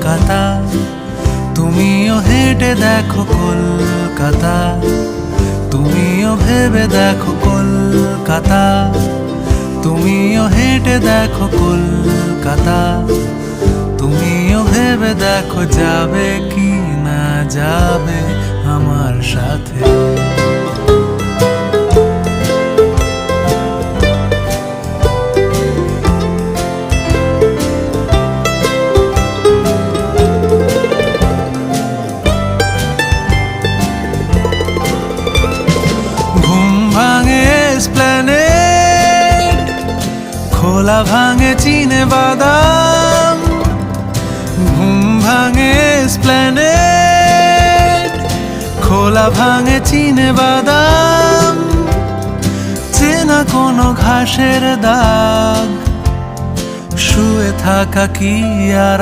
কলকাতা, তুমিও হেঁটে দেখো কলকাতা, তুমিও ভেবে দেখো কলকাতা, তুমিও হেঁটে দেখো কলকাতা, তুমিও ভেবে দেখো যাবে কি না যাবে আমার সাথে। খোলা ভাঙে চিনে বাদাম, ঘুম ভাঙে এসপ্ল্যানেড, খোলা ভাঙে চিনে বাদাম, চেনা কোনো ঘাসের দাগ, শুয়ে থাকা কি আর